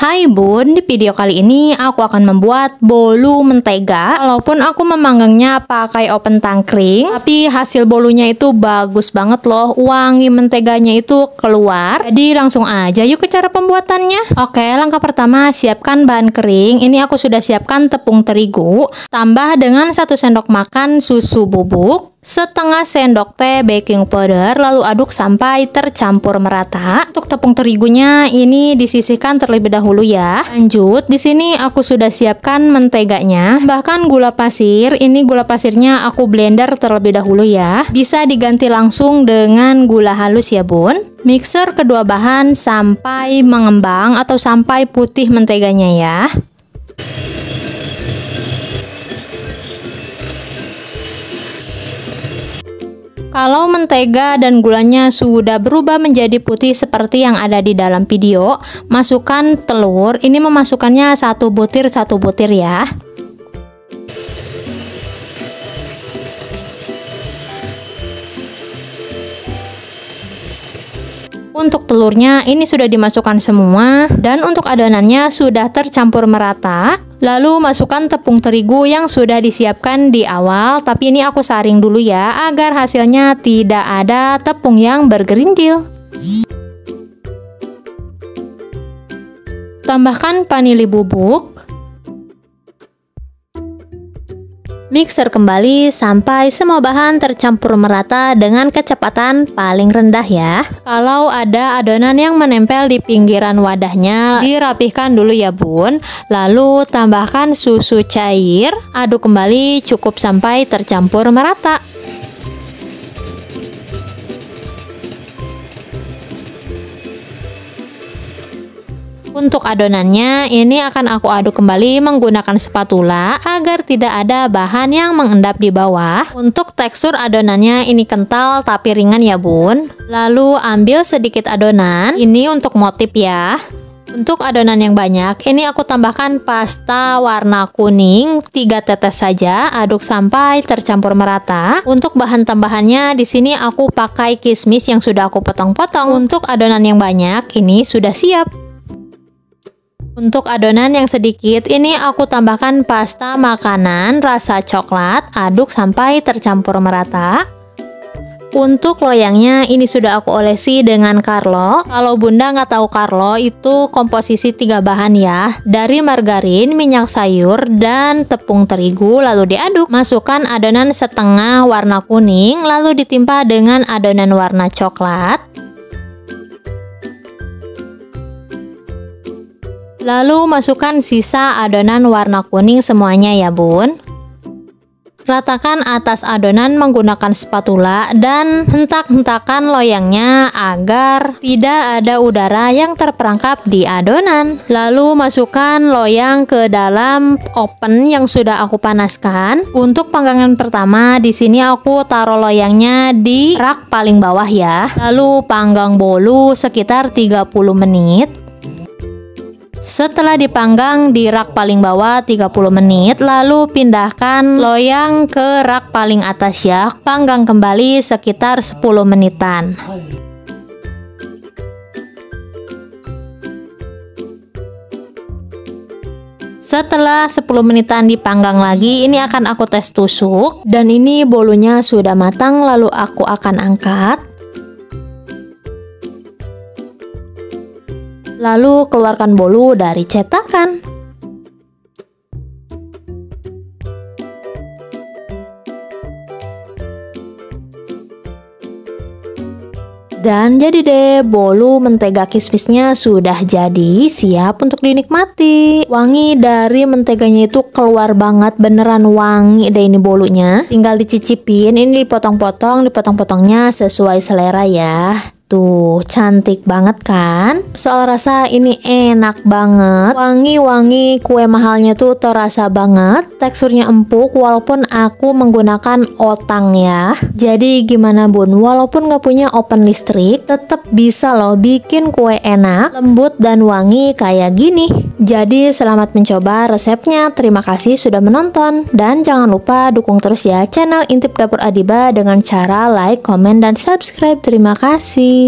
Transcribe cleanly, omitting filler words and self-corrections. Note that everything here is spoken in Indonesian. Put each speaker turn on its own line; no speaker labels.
Hai Bun, di video kali ini aku akan membuat bolu mentega. Walaupun aku memanggangnya pakai oven tangkring, tapi hasil bolunya itu bagus banget loh. Wangi menteganya itu keluar. Jadi langsung aja yuk ke cara pembuatannya. Oke, langkah pertama siapkan bahan kering. Ini aku sudah siapkan tepung terigu, tambah dengan 1 sendok makan susu bubuk, setengah sendok teh baking powder, lalu aduk sampai tercampur merata. Untuk tepung terigunya ini disisihkan terlebih dahulu ya. Lanjut, di sini aku sudah siapkan menteganya, bahkan gula pasir. Ini gula pasirnya aku blender terlebih dahulu ya. Bisa diganti langsung dengan gula halus ya Bun. Mixer kedua bahan sampai mengembang atau sampai putih menteganya ya. Kalau mentega dan gulanya sudah berubah menjadi putih seperti yang ada di dalam video, masukkan telur. Ini memasukkannya satu butir ya. Untuk telurnya ini sudah dimasukkan semua, dan untuk adonannya sudah tercampur merata. Lalu masukkan tepung terigu yang sudah disiapkan di awal, tapi ini aku saring dulu ya agar hasilnya tidak ada tepung yang bergerindil. Tambahkan vanili bubuk. Mixer kembali sampai semua bahan tercampur merata dengan kecepatan paling rendah ya. Kalau ada adonan yang menempel di pinggiran wadahnya, dirapihkan dulu ya Bun. Lalu tambahkan susu cair, aduk kembali cukup sampai tercampur merata. Untuk adonannya ini akan aku aduk kembali menggunakan spatula agar tidak ada bahan yang mengendap di bawah. Untuk tekstur adonannya ini kental tapi ringan ya Bun. Lalu ambil sedikit adonan, ini untuk motif ya. Untuk adonan yang banyak, ini aku tambahkan pasta warna kuning 3 tetes saja, aduk sampai tercampur merata. Untuk bahan tambahannya di sini aku pakai kismis yang sudah aku potong-potong. Untuk adonan yang banyak, ini sudah siap. Untuk adonan yang sedikit, ini aku tambahkan pasta makanan rasa coklat, aduk sampai tercampur merata. Untuk loyangnya ini sudah aku olesi dengan Carlo. Kalau Bunda nggak tahu Carlo itu komposisi 3 bahan ya, dari margarin, minyak sayur, dan tepung terigu, lalu diaduk. Masukkan adonan setengah warna kuning, lalu ditimpa dengan adonan warna coklat. Lalu masukkan sisa adonan warna kuning semuanya ya Bun. Ratakan atas adonan menggunakan spatula dan hentak-hentakan loyangnya agar tidak ada udara yang terperangkap di adonan. Lalu masukkan loyang ke dalam oven yang sudah aku panaskan. Untuk panggangan pertama di sini aku taruh loyangnya di rak paling bawah ya. Lalu panggang bolu sekitar 30 menit. Setelah dipanggang di rak paling bawah 30 menit, lalu pindahkan loyang ke rak paling atas ya. Panggang kembali sekitar 10 menitan. Setelah 10 menitan dipanggang lagi, ini akan aku tes tusuk. Dan ini bolunya sudah matang, lalu aku akan angkat. Lalu keluarkan bolu dari cetakan. Dan jadi deh, bolu mentega kismisnya sudah jadi, siap untuk dinikmati. Wangi dari menteganya itu keluar banget, beneran wangi deh ini bolunya. Tinggal dicicipin, ini dipotong-potongnya sesuai selera ya. Tuh, cantik banget kan? Soal rasa ini enak banget. Wangi-wangi kue mahalnya tuh terasa banget. Teksturnya empuk walaupun aku menggunakan otang ya. Jadi gimana Bun? Walaupun gak punya oven listrik, tetap bisa loh bikin kue enak, lembut dan wangi kayak gini. Jadi selamat mencoba resepnya. Terima kasih sudah menonton. Dan jangan lupa dukung terus ya channel Intip Dapur Adiba dengan cara like, komen, dan subscribe. Terima kasih.